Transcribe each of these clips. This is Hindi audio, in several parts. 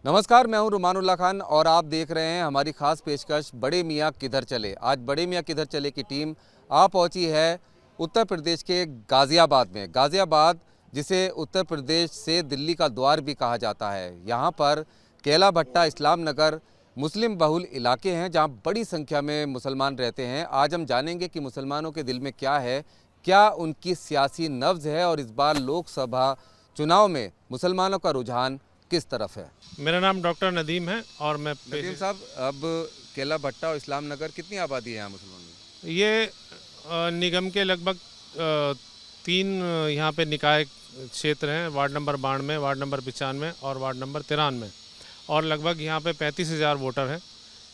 नमस्कार, मैं हूं रुमानुल्लाह खान और आप देख रहे हैं हमारी खास पेशकश बड़े मियाँ किधर चले। आज बड़े मियाँ किधर चले की टीम आ पहुंची है उत्तर प्रदेश के गाज़ियाबाद में। गाज़ियाबाद जिसे उत्तर प्रदेश से दिल्ली का द्वार भी कहा जाता है। यहां पर केला भट्टा इस्लाम नगर मुस्लिम बहुल इलाके हैं जहां बड़ी संख्या में मुसलमान रहते हैं। आज हम जानेंगे कि मुसलमानों के दिल में क्या है, क्या उनकी सियासी नब्ज़ है और इस बार लोकसभा चुनाव में मुसलमानों का रुझान किस तरफ है। मेरा नाम डॉक्टर नदीम है और मैं नदीम साहब, अब केला भट्टा और इस्लाम नगर कितनी आबादी है यहाँ मुसलमानों में? ये निगम के लगभग 3 यहाँ पे निकाय क्षेत्र हैं। वार्ड नंबर 92, वार्ड नंबर 95 और वार्ड नंबर 93 और लगभग यहाँ पे 35,000 वोटर हैं।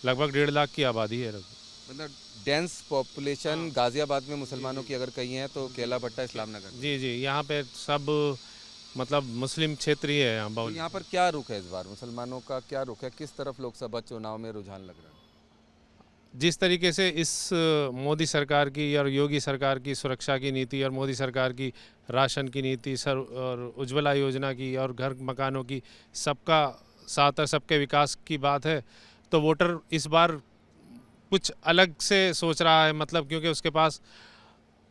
लगभग 1.5 लाख की आबादी है। मतलब डेंस पॉपुलेशन गाज़ियाबाद में मुसलमानों की अगर कही है तो केला भट्टा इस्लाम नगर। जी जी, यहाँ पे सब मतलब मुस्लिम क्षेत्र ही है यहाँ तो बहुत। यहाँ पर क्या रुख है इस बार, मुसलमानों का क्या रुख है, किस तरफ लोकसभा चुनाव में रुझान लग रहा है? जिस तरीके से इस मोदी सरकार की और योगी सरकार की सुरक्षा की नीति और मोदी सरकार की राशन की नीति और उज्ज्वला योजना की और घर मकानों की, सबका साथ और सबके विकास की बात है, तो वोटर इस बार कुछ अलग से सोच रहा है। मतलब क्योंकि उसके पास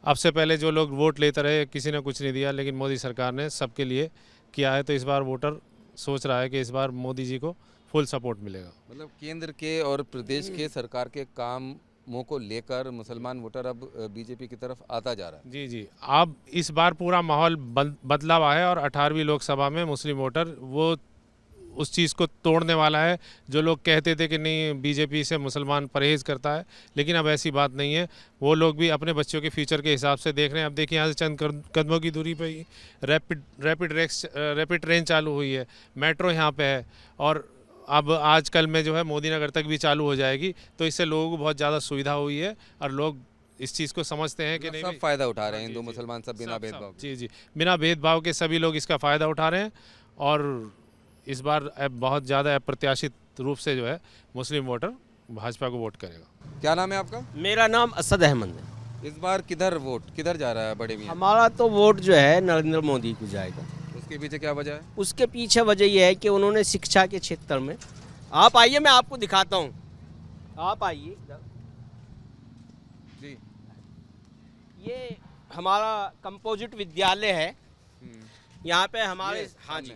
अब से पहले जो लोग वोट लेते रहे किसी ने कुछ नहीं दिया, लेकिन मोदी सरकार ने सबके लिए किया है। तो इस बार वोटर सोच रहा है कि इस बार मोदी जी को फुल सपोर्ट मिलेगा। मतलब केंद्र के और प्रदेश के सरकार के कामों को लेकर मुसलमान वोटर अब बीजेपी की तरफ आता जा रहा है। जी जी, अब इस बार पूरा माहौल बदला हुआ है और 18वीं लोकसभा में मुस्लिम वोटर वो उस चीज़ को तोड़ने वाला है। जो लोग कहते थे कि नहीं बीजेपी से मुसलमान परहेज़ करता है, लेकिन अब ऐसी बात नहीं है। वो लोग भी अपने बच्चों के फ्यूचर के हिसाब से देख रहे हैं। अब देखिए, यहाँ से चंद कदमों की दूरी पे ही रैपिड ट्रेन चालू हुई है, मेट्रो यहाँ पे है और अब आजकल में जो है मोदी नगर तक भी चालू हो जाएगी। तो इससे लोगों को बहुत ज़्यादा सुविधा हुई है और लोग इस चीज़ को समझते हैं कि नहीं सब फ़ायदा उठा रहे हैं, हिंदू मुसलमान सब बिना भेदभाव के। जी जी, बिना भेदभाव के सभी लोग इसका फ़ायदा उठा रहे हैं और इस बार बहुत ज़्यादा अप्रत्याशित रूप से जो है मुस्लिम वोटर भाजपा को वोट करेगा। क्या नाम है आपका? मेरा नाम असद अहमद है। इस बार किधर जा रहा है बड़े मियाँ? हमारा तो वोट जो है नरेंद्र मोदी को जाएगा। उसके पीछे क्या वजह है? उसके पीछे वजह यह है कि उन्होंने शिक्षा के क्षेत्र में, आप आइए मैं आपको दिखाता हूँ, आप आइए जी। ये हमारा कंपोजिट विद्यालय है। यहाँ पे हमारे, हाँ जी,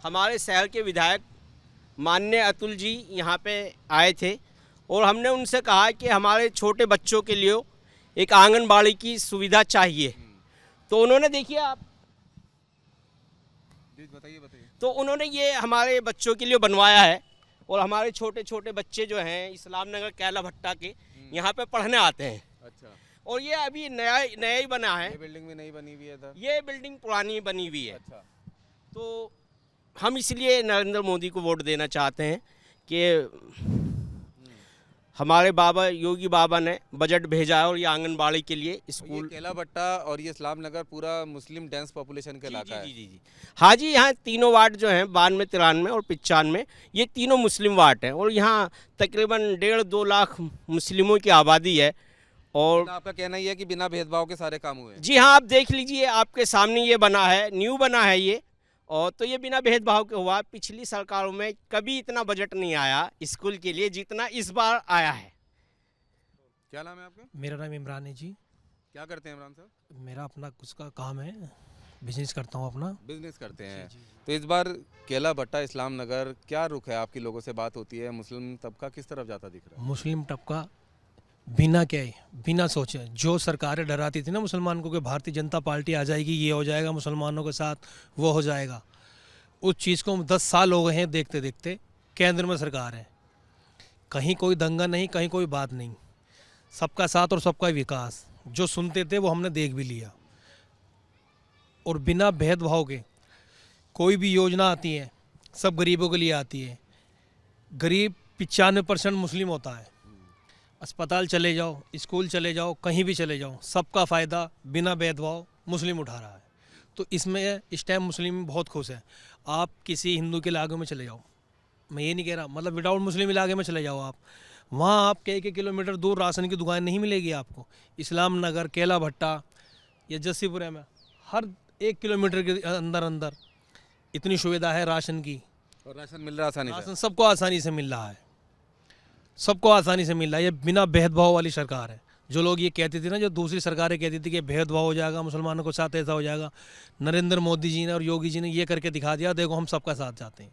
हमारे शहर के विधायक माननीय अतुल जी यहाँ पे आए थे और हमने उनसे कहा कि हमारे छोटे बच्चों के लिए एक आंगनबाड़ी की सुविधा चाहिए। तो उन्होंने, देखिए आप, बताइए। तो उन्होंने ये हमारे बच्चों के लिए बनवाया है और हमारे छोटे छोटे बच्चे जो हैं इस्लाम नगर केला भट्टा के यहाँ पे पढ़ने आते हैं। अच्छा। और ये अभी नया ही बना है। ये बिल्डिंग भी नहीं बनी हुई है इधर? ये बिल्डिंग पुरानी बनी हुई है। अच्छा। तो हम इसलिए नरेंद्र मोदी को वोट देना चाहते हैं कि हमारे बाबा योगी बाबा ने बजट भेजा है और ये आंगनबाड़ी के लिए स्कूल। केला भट्टा और ये इस्लाम नगर पूरा मुस्लिम डेंस पॉपुलेशन का इलाका है। जी। हाँ जी, यहाँ तीनों वार्ड जो हैं 92, 93 और 95, ये तीनों मुस्लिम वार्ड हैं और यहाँ तकरीबन 1.5-2 लाख मुस्लिमों की आबादी है। और आपका कहना ही है कि बिना भेदभाव के सारे काम हुए हैं? जी हाँ, आप देख लीजिए, आपके सामने ये बना है, न्यू बना है ये, और तो ये बिना भेदभाव के हुआ। पिछली सरकारों में कभी इतना बजट नहीं आया स्कूल के लिए जितना इस बार आया है। क्या नाम है आपका? मेरा नाम इमरान है जी। क्या करते हैं इमरान साहब? मेरा अपना कुछ का काम है, बिजनेस करता हूँ अपना। बिजनेस करते हैं। तो इस बार केला भट्टा इस्लाम नगर क्या रुख है आपकी? लोगों से बात होती है, मुस्लिम तबका किस तरफ जाता दिख रहा है? मुस्लिम तबका बिना क्या है, बिना सोचे, जो सरकारें डराती थी ना मुसलमान को कि भारतीय जनता पार्टी आ जाएगी, ये हो जाएगा मुसलमानों के साथ, वो हो जाएगा, उस चीज़ को 10 साल हो गए हैं देखते देखते। केंद्र में सरकार है, कहीं कोई दंगा नहीं, कहीं कोई बात नहीं, सबका साथ और सबका विकास। जो सुनते थे वो हमने देख भी लिया और बिना भेदभाव के कोई भी योजना आती है सब गरीबों के लिए आती है। गरीब 95% मुस्लिम होता है। अस्पताल चले जाओ, स्कूल चले जाओ, कहीं भी चले जाओ, सबका फ़ायदा बिना भेदभाव मुस्लिम उठा रहा है। तो इसमें इस टाइम मुस्लिम बहुत खुश है। आप किसी हिंदू के इलाके में चले जाओ, मैं ये नहीं कह रहा, मतलब विदाउट मुस्लिम इलाके में चले जाओ आप, वहाँ आप कई किलोमीटर दूर राशन की दुकान नहीं मिलेगी आपको। इस्लाम नगर, केला भट्टा या जस्सीपुरा में हर 1 किलोमीटर के अंदर अंदर इतनी सुविधा है राशन की और राशन मिल रहा आसानी से? राशन सबको आसानी से मिल रहा है, सबको आसानी से मिल रहा है। ये बिना भेदभाव वाली सरकार है। जो लोग ये कहते थे ना, जो दूसरी सरकारें कहती थी कि भेदभाव हो जाएगा, मुसलमानों के साथ ऐसा हो जाएगा, नरेंद्र मोदी जी ने और योगी जी ने ये करके दिखा दिया। देखो हम सबका साथ चाहते हैं,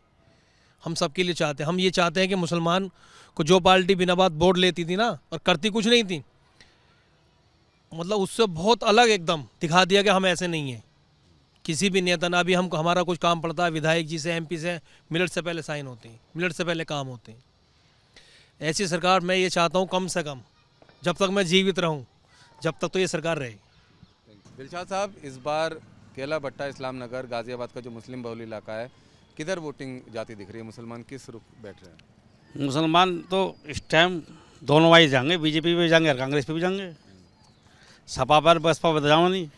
हम सबके लिए चाहते हैं। हम ये चाहते हैं कि मुसलमान को जो पार्टी बिना बात वोट लेती थी ना और करती कुछ नहीं थी, मतलब उससे बहुत अलग एकदम दिखा दिया कि हम ऐसे नहीं हैं। किसी भी नेता ना, अभी हमको हमारा कुछ काम पड़ता है विधायक जी से, एमपी से, मिनट से पहले साइन होते हैं, मिनट से पहले काम होते हैं। ऐसी सरकार मैं ये चाहता हूँ कम से कम, जब तक मैं जीवित रहूँ, जब तक तो ये सरकार रहे। दिलशाद साहब, इस बार केला भट्टा, इस्लाम नगर, गाजियाबाद का जो मुस्लिम बहुल इलाका है, किधर वोटिंग जाती दिख रही है? मुसलमान किस रुख बैठ रहे हैं? मुसलमान तो इस टाइम दोनों वाइज जाएंगे, बीजेपी पे भी जाएंगे और कांग्रेस पे भी जाएंगे। सपा पर बसपा पर जाओ नहीं,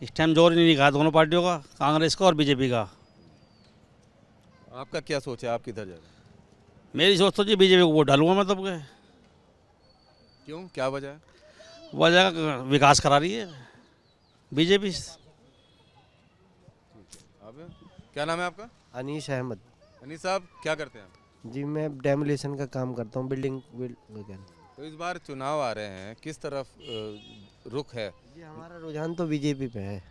इस टाइम जोर नहीं निकाला दोनों पार्टियों का, कांग्रेस का और बीजेपी का। आपका क्या सोच है, आप किधर जा रहे हैं? मेरी सोच तो जी बीजेपी को वोट डालूंगा मैं तब के। क्यों, क्या वजह है? वजह विकास करा रही है बीजेपी। अब क्या नाम है आपका? अनीश अहमद। अनीस साहब, क्या करते हैं आप? जी मैं डेमोलेशन का काम करता हूँ, बिल्डिंग तो इस बार चुनाव आ रहे हैं, किस तरफ रुख है? जी हमारा रुझान तो बीजेपी पे है।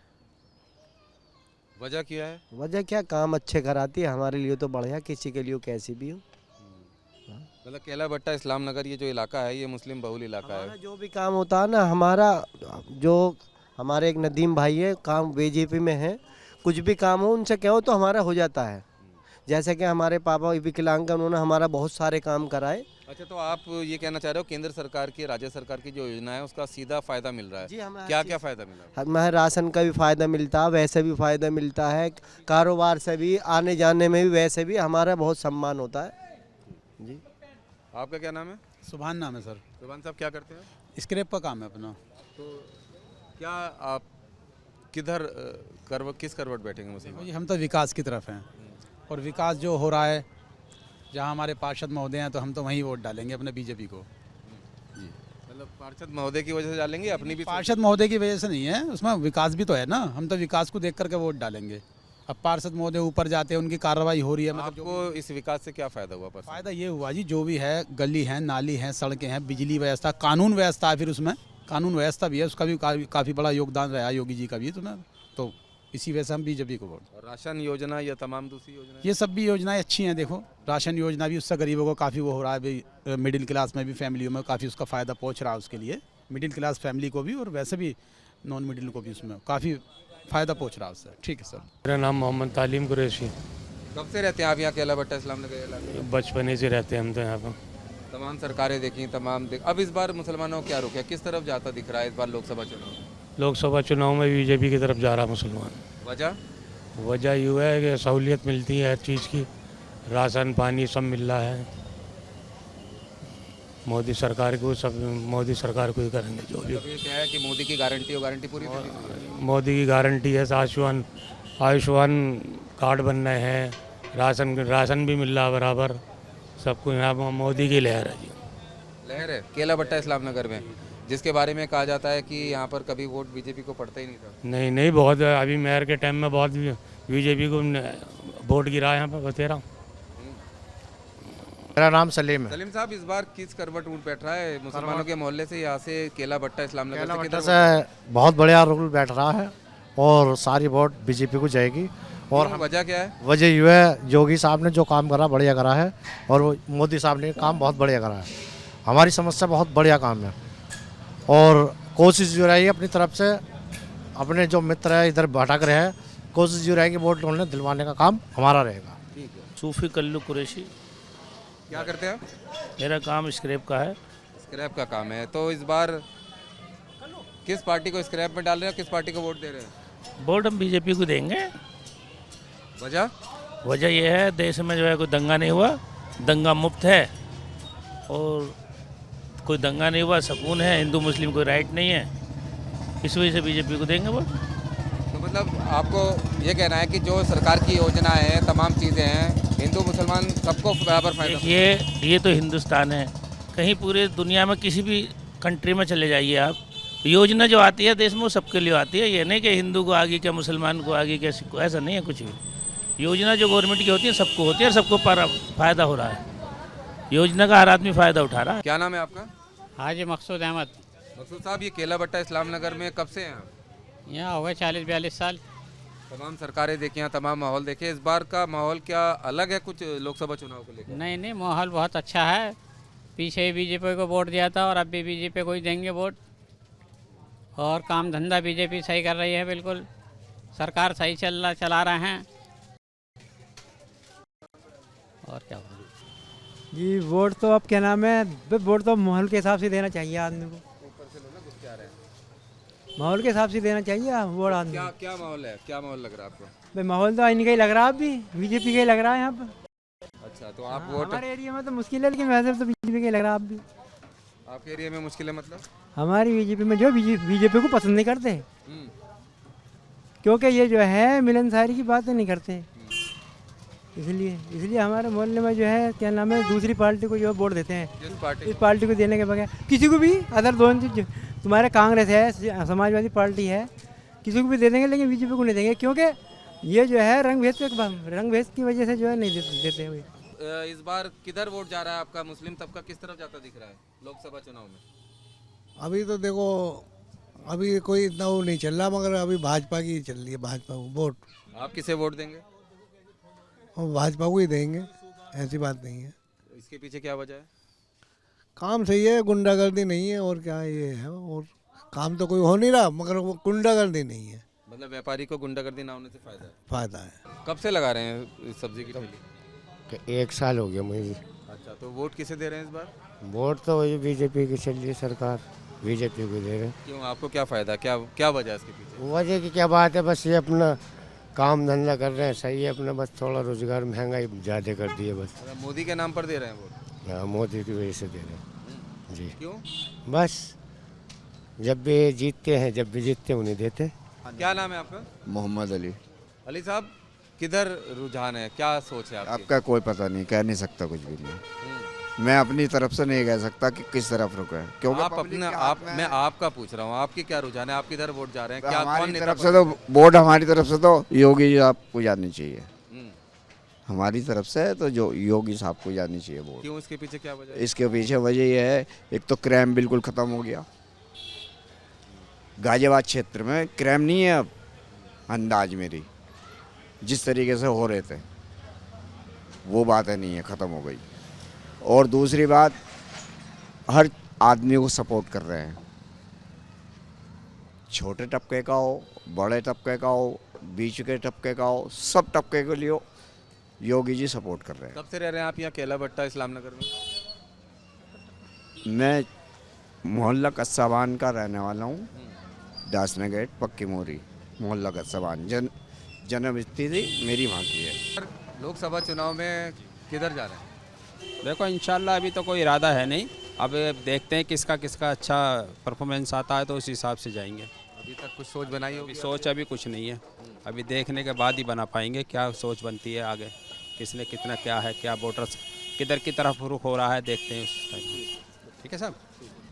वजह क्या है? वजह क्या, काम अच्छे कराती है, हमारे लिए तो बढ़िया, किसी के लिए कैसी भी हो। मतलब केला भट्टा, इस्लाम नगर, ये जो इलाका है ये मुस्लिम बहुल इलाका हमारा है। जो भी काम होता है ना, हमारा जो हमारे एक नदीम भाई है, काम बीजेपी में है, कुछ भी काम हो उनसे कहो तो हमारा हो जाता है। जैसे कि हमारे पापा विकलांग, उन्होंने हमारा बहुत सारे काम कराए। अच्छा, तो आप ये कहना चाह रहे हो केंद्र सरकार की, राज्य सरकार की जो योजना है उसका सीधा फायदा मिल रहा है? जी हमें क्या क्या फायदा मिला है? हमें राशन का भी फ़ायदा मिलता है, वैसे भी फ़ायदा मिलता है, कारोबार से भी, आने जाने में भी, वैसे भी हमारा बहुत सम्मान होता है। जी आपका क्या नाम है? सुभान नाम है सर। सुभान साहब, क्या करते हैं? स्क्रैप का काम है अपना। तो क्या आप किधर किस करवट बैठेंगे मुसलमान? जी हम तो विकास की तरफ हैं, और विकास जो हो रहा है, जहाँ हमारे पार्षद महोदय हैं तो हम तो वहीं वोट डालेंगे अपने बीजेपी को। जी मतलब पार्षद महोदय की वजह से डालेंगे, अपनी भी? पार्षद महोदय की वजह से नहीं है, उसमें विकास भी तो है ना, हम तो विकास को देख करके वोट डालेंगे। अब पार्षद महोदय ऊपर जाते हैं, उनकी कार्रवाई हो रही है, मतलब आपको इस विकास से क्या फायदा हुआ? पर फ़ायदा ये हुआ जी, जो भी है, गली हैं, नाली हैं, सड़कें हैं, बिजली व्यवस्था, कानून व्यवस्था है, फिर उसमें कानून व्यवस्था भी है, उसका भी काफ़ी बड़ा योगदान रहा योगी जी का भी। तो इसी वजह से हम बीजेपी को वोट। और राशन योजना या तमाम दूसरी योजना? ये सब भी योजनाएं अच्छी हैं। देखो राशन योजना भी, उससे गरीबों को काफ़ी वो हो रहा है भाई, मिडिल क्लास में भी, फैमिलियों में काफ़ी उसका फ़ायदा पहुंच रहा है, उसके लिए मिडिल क्लास फैमिली को भी और वैसे भी नॉन मिडिल को भी उसमें काफ़ी फ़ायदा पहुंच रहा है उससे। ठीक है सर। मेरा नाम मोहम्मद तालीम कुरैशी। कब से रहते हैं आप यहाँ केला भट्टा, इस्लाम नगर इलाके में? बचपने से रहते हैं हम तो यहाँ पर। तमाम सरकारें देखी, अब इस बार मुसलमानों को क्या रुक है, किस तरफ जाता दिख रहा है इस बार लोकसभा चुनाव? लोकसभा चुनाव में बीजेपी की तरफ जा रहा मुसलमान। वजह? वजह यूँ है कि सहूलियत मिलती है हर चीज़ की, राशन पानी सब मिल रहा है। मोदी सरकार को सब, मोदी सरकार को ही करेंगे जो भी। ये क्या है कि मोदी की गारंटी पूरी मिली हुई है? मोदी की गारंटी है, आयुष्मान कार्ड बन रहे हैं, राशन भी मिल रहा है बराबर सबको। यहाँ पर मोदी की लहर है जी। लहर है केला भट्टा, इस्लाम नगर में, जिसके बारे में कहा जाता है कि यहाँ पर कभी वोट बीजेपी को पड़ता ही नहीं था। नहीं, बहुत अभी मेयर के टाइम में बहुत बीजेपी को वोट गिरा यहाँ पर बतेरा। मेरा नाम सलीम है। सलीम साहब, इस बार किस करवट रूट बैठ रहा है मुसलमानों के मोहल्ले से, यहाँ से केला भट्टा, इस्लाम नगर केला से भट्टा किधर? से बहुत बढ़िया रूल बैठ रहा है और सारी वोट बीजेपी को जाएगी। और वजह क्या है? वजह ये है, योगी साहब ने जो काम करा बढ़िया करा है, और मोदी साहब ने काम बहुत बढ़िया करा है। हमारी समस्या बहुत बढ़िया काम है, और कोशिश जो रहेगी अपनी तरफ से, अपने जो मित्र है इधर भटक रहे हैं, कोशिश जो रहेगी वोट उन्हें दिलवाने का काम हमारा रहेगा। ठीक है। सूफी कल्लू कुरैशी। क्या करते हैं आप? मेरा काम स्क्रैप का है। स्क्रैप का काम है। तो इस बार किस पार्टी को स्क्रैप में डाल रहे हैं, किस पार्टी को वोट दे रहे हैं? वोट हम बीजेपी को देंगे। वजह? वजह यह है, देश में जो है कोई दंगा नहीं हुआ, दंगा मुक्त है, और कोई दंगा नहीं हुआ, सुकून है, हिंदू मुस्लिम कोई राइट नहीं है, इस वजह से बीजेपी को देंगे वोट। तो मतलब आपको ये कहना है कि जो सरकार की योजना है, तमाम चीज़ें हैं, हिंदू मुसलमान सबको बराबर फायदा? ये तो हिंदुस्तान है, कहीं पूरे दुनिया में किसी भी कंट्री में चले जाइए आप, योजना जो आती है देश में वो सबके लिए आती है। ये नहीं कि हिंदू को आगे क्या, मुसलमान को आगे क्या, ऐसा नहीं है कुछ भी। योजना जो गवर्नमेंट की होती है सबको होती है और सबको फ़ायदा हो रहा है। योजना का हर आदमी फ़ायदा उठा रहा है। क्या नाम है आपका? हाजी मकसूद अहमद। मकसूद साहब, ये केला भट्टा इस्लाम नगर में कब से हैं आप? यहाँ हो गए 40-42 साल। तमाम सरकारें देखी हैं, तमाम माहौल देखे, इस बार का माहौल क्या अलग है कुछ लोकसभा चुनाव को लेकर? नहीं, माहौल बहुत अच्छा है। पीछे ही बीजेपी को वोट दिया था और अब भी बीजेपी को ही देंगे वोट। और काम धंधा बीजेपी सही कर रही है, बिल्कुल सरकार सही चला रहे हैं। और क्या बोलूं? जी वोट तो अब क्या नाम है, वोट तो माहौल के हिसाब से देना चाहिए आदमी को। माहौल के हिसाब से देना चाहिए वोट आदमी को। क्या माहौल है, क्या माहौल लग रहा है आपको? भाई माहौल तो इनका ही लग रहा है, अब भी बीजेपी का ही लग रहा है यहाँ पर। अच्छा, तो आप वोट हमारे एरिया में तो मुश्किल है, लेकिन वैसे तो बीजेपी का ही लग रहा है अब भी। आपके एरिया में मुश्किल है मतलब? हमारी बीजेपी में जो बीजेपी को पसंद नहीं करते, क्योंकि ये जो है मिलनसारी की बातें नहीं करते, इसलिए हमारे मोहल्ले में जो है क्या नाम है दूसरी पार्टी को जो वोट देते हैं। इस पार्टी को देने के बगैर किसी को भी अदर दोनों तुम्हारे कांग्रेस है, समाजवादी पार्टी है, किसी को भी दे देंगे, लेकिन बीजेपी को नहीं देंगे, क्योंकि ये जो है रंग भेद की वजह से जो है नहीं देते हुए। इस बार किधर वोट जा रहा है आपका? मुस्लिम तबका किस तरफ जाता दिख रहा है लोकसभा चुनाव में? अभी तो देखो, अभी कोई इतना वो नहीं चल रहा, मगर अभी भाजपा की चल रही है, भाजपा को वोट। आप किसे वोट देंगे? और भाजपा को ही देंगे, ऐसी बात नहीं है। इसके पीछे क्या वजह है? काम सही है, गुंडागर्दी नहीं है, और क्या ये है, और काम तो कोई हो नहीं रहा, मगर वो गुंडागर्दी नहीं है। मतलब व्यापारी को गुंडागर्दी ना होने से फायदा है? फायदा है। कब से लगा रहे हैं इस सब्जी की ठेली? 1 साल हो गया मुझे। अच्छा, तो वोट किसे दे रहे हैं इस बार? वोट तो वही बीजेपी की चल रही है, सरकार बीजेपी को दे रहे हैं। क्यों, आपको क्या फायदा, क्या वजह है इसके पीछे? वजह की क्या बात है, बस ये अपना काम धंधा कर रहे हैं, सही है अपना, बस थोड़ा रोजगार महंगाई ज़्यादा कर दी है बस। मोदी के नाम पर दे रहे हैं वोट? हाँ, मोदी की वजह से दे रहे हैं जी। क्यों? बस जब भी जीतते हैं उन्हें देते। क्या नाम है आपका? मोहम्मद अली। अली साहब, किधर रुझान है, क्या सोच है आपकी? आपका कोई पता नहीं, कह नहीं सकता कुछ भी नहीं। मैं अपनी तरफ से नहीं कह सकता कि किस तरफ रुका है, क्योंकि मैं आपका पूछ रहा हूँ, आपकी क्या रुझान है, आप किधर वोट जा रहे हैं? क्या हमारी तरफ से तो वोट, हमारी तरफ से तो योगी जी आपको जानी चाहिए। हमारी तरफ से तो जो योगी साहब को जानी चाहिए वोट। क्यों, इसके पीछे क्या वजह है? इसके पीछे वजह यह है, एक तो क्राइम बिल्कुल ख़त्म हो गया गाजियाबाद क्षेत्र में। क्राइम नहीं है अब, अंदाज मेरी जिस तरीके से हो रहे थे वो बातें नहीं है, ख़त्म हो गई। और दूसरी बात, हर आदमी को सपोर्ट कर रहे हैं, छोटे तबके का हो, बड़े तबके का हो, बीच के तबके का हो, सब तबके के लिए योगी जी सपोर्ट कर रहे हैं। कब से रह रहे हैं आप यहाँ केला भट्टा इस्लाम नगर में? मैं मोहल्ला कस्साबान का रहने वाला हूँ, दासना गेट, पक्की मोरी, मोहल्ला कस्साबान। जन्म स्थिति मेरी वहाँ की है। लोकसभा चुनाव में किधर जा रहे हैं? देखो इंशाल्लाह अभी तो कोई इरादा है नहीं, अब देखते हैं किसका अच्छा परफॉर्मेंस आता है तो उस हिसाब से जाएंगे। अभी तक कुछ सोच बनाई होगी? सोच अभी कुछ नहीं है, अभी देखने के बाद ही बना पाएंगे क्या सोच बनती है आगे, किसने कितना क्या है, क्या वोटर्स किधर की तरफ रुख हो रहा है, देखते हैं उस टाइम। ठीक है साहब।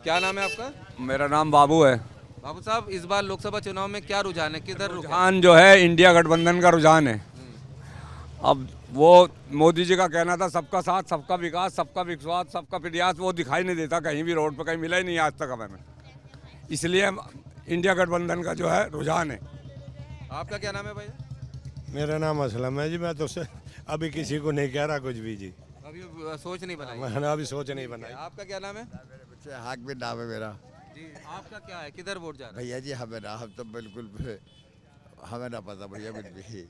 क्या नाम है आपका? मेरा नाम बाबू है। बाबू साहब, इस बार लोकसभा चुनाव में क्या रुझान है, किधर रुझान जो है इंडिया गठबंधन का रुझान है। अब वो मोदी जी का कहना था सबका साथ, सबका विकास, सबका विश्वास, सबका प्रयास, वो दिखाई नहीं देता कहीं भी, रोड पर कहीं मिला ही नहीं आज तक हमें। इसलिए इंडिया गठबंधन का जो है रुझान है। आपका क्या नाम है भाई? मेरा नाम असलम है जी। मैं तो अभी किसी को नहीं कह रहा कुछ भी जी, अभी सोच नहीं बनाई? मैंने अभी सोच नहीं बनाई। आपका क्या नाम है? हाक भी नाम है मेरा जी। आपका क्या है, किधर वोट जा रहा है? भैया जी, हमें ना, हम तो बिल्कुल हमें ना पता भैया बिल्कुल भी।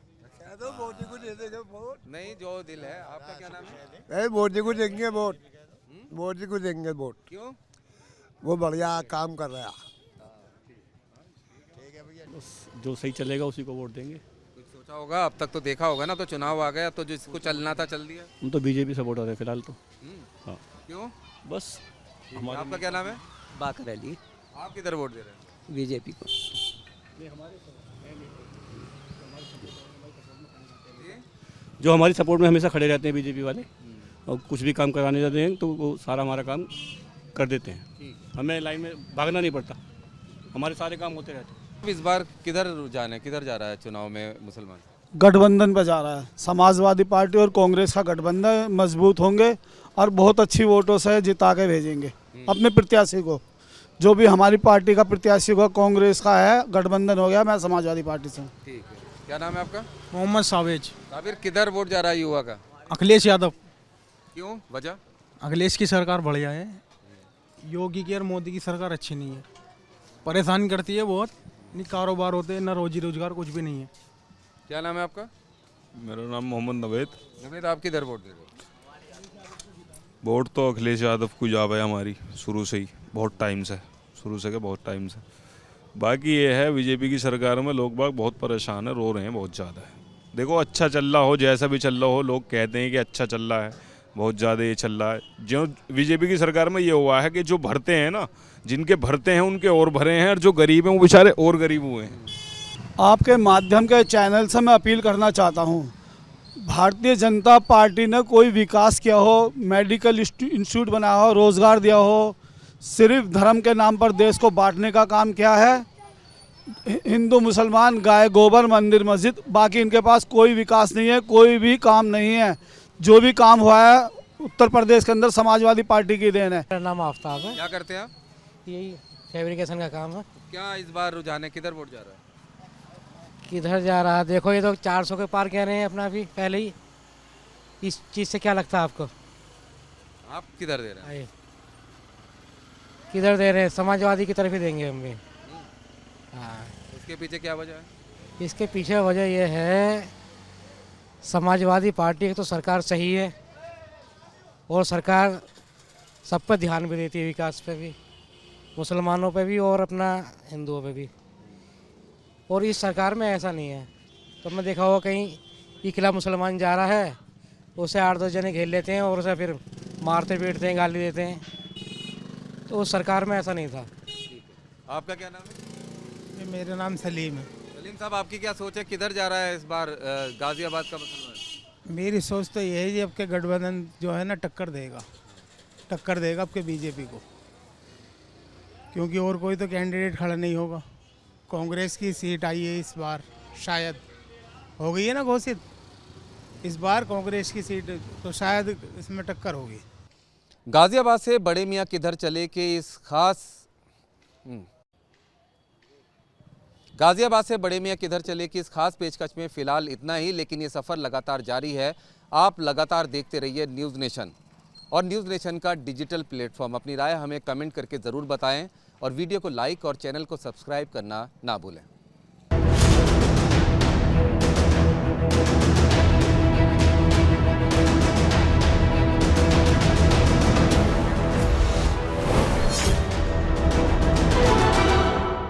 तो मोदी को दे देंगे वोट। नहीं, जो दिल है। आपका क्या नाम है? मोदी को देंगे वोट, मोदी को देंगे वोट। क्यों? वो बढ़िया काम कर रहा है। जो सही चलेगा उसी को वोट देंगे। कुछ सोचा होगा, अब तक तो देखा होगा ना, तो चुनाव आ गया तो जिसको चलना था चल दिया। हम तो बीजेपी सपोर्टर है फिलहाल तो। हाँ। क्यों? बस हमारा। आपका क्या नाम है? बाकर अली। आप किधर वोट दे रहे हैं? बीजेपी को। जो हमारी सपोर्ट में हमेशा खड़े रहते हैं बीजेपी वाले, और कुछ भी काम कराने जाते हैं तो वो सारा हमारा काम कर देते हैं, हमें लाइन में भागना नहीं पड़ता, हमारे सारे काम होते रहते हैं। इस बार किधर रुझान है, किधर जा रहा है चुनाव में मुसलमान? गठबंधन पर जा रहा है। समाजवादी पार्टी और कांग्रेस का गठबंधन मजबूत होंगे और बहुत अच्छी वोटों से जिता के भेजेंगे अपने प्रत्याशी को। जो भी हमारी पार्टी का प्रत्याशी होगा, कांग्रेस का है, गठबंधन हो गया, मैं समाजवादी पार्टी से हूँ। ठीक है, क्या नाम है आपका? मोहम्मद सावेज। साबिर, किधर वोट जा रहा है युवा का? अखिलेश यादव। क्यों, वजह? अखिलेश की सरकार बढ़िया है, योगी की और मोदी की सरकार अच्छी नहीं है, परेशान करती है बहुत, नहीं कारोबार होते हैं, ना रोजी रोजगार, कुछ भी नहीं है। क्या नाम है आपका? मेरा नाम मोहम्मद नवेद। नवेद, आप किधर वोट दे रहे हो? वोट तो अखिलेश यादव को जाव है हमारी, शुरू से ही, बहुत टाइम से, शुरू से बहुत टाइम से। बाकी ये है बीजेपी की सरकार में लोग बाग बहुत परेशान है, रो रहे हैं बहुत ज़्यादा है। देखो अच्छा चल रहा हो, जैसा भी चल रहा हो, लोग कहते हैं कि अच्छा चल रहा है, बहुत ज़्यादा ये चल रहा है। जो बीजेपी की सरकार में ये हुआ है कि जो भरते हैं ना, जिनके भरते हैं उनके और भरे हैं, और जो गरीब हैं वो बेचारे और गरीब हुए हैं। आपके माध्यम के चैनल से मैं अपील करना चाहता हूँ, भारतीय जनता पार्टी ने कोई विकास किया हो, मेडिकल इंस्टीट्यूट बनाया हो, रोज़गार दिया हो, सिर्फ धर्म के नाम पर देश को बांटने का काम किया है। हिंदू मुसलमान, गाय गोबर, मंदिर मस्जिद, बाकी इनके पास कोई विकास नहीं है, कोई भी काम नहीं है। जो भी काम हुआ है उत्तर प्रदेश के अंदर समाजवादी पार्टी की देन है। मेरा नाम आफ्ताब है। क्या करते हैं आप? यही फैब्रिकेशन का काम है। क्या इस बार रुझान है, किधर वोट जा रहा है? किधर जा रहा है देखो, ये तो 400 के पार कह रहे हैं अपना भी पहले ही। इस चीज़ से क्या लगता है आपको? आप किधर दे रहे हैं? किधर दे रहे हैं? समाजवादी की तरफ ही देंगे हम भी। हाँ। उसके पीछे क्या वजह है? इसके पीछे वजह यह है, समाजवादी पार्टी की तो सरकार सही है और सरकार सब पर ध्यान भी देती है, विकास पे भी, मुसलमानों पे भी और अपना हिंदुओं पे भी। और इस सरकार में ऐसा नहीं है। तो मैं देखा होगा कहीं इकला मुसलमान जा रहा है, उसे 8-10 जने घेर लेते हैं और उसे फिर मारते पीटते हैं, गाली देते हैं। तो उस सरकार में ऐसा नहीं था। आपका क्या नाम है? मेरा नाम सलीम है। सलीम साहब, आपकी क्या सोच है, किधर जा रहा है इस बार गाजियाबाद का मुसलमान? मेरी सोच तो यही है, आपके गठबंधन जो है ना टक्कर देगा आपके बीजेपी को, क्योंकि और कोई तो कैंडिडेट खड़ा नहीं होगा। कांग्रेस की सीट आई है इस बार, शायद हो गई है ना घोषित, इस बार कांग्रेस की सीट, तो शायद इसमें टक्कर होगी। गाजियाबाद से बड़े मियाँ किधर चले के इस खास गाजियाबाद से बड़े मियाँ किधर चले कि इस खास पेशकश में फिलहाल इतना ही, लेकिन ये सफ़र लगातार जारी है। आप लगातार देखते रहिए न्यूज़ नेशन और न्यूज़ नेशन का डिजिटल प्लेटफॉर्म। अपनी राय हमें कमेंट करके ज़रूर बताएं और वीडियो को लाइक और चैनल को सब्सक्राइब करना ना भूलें।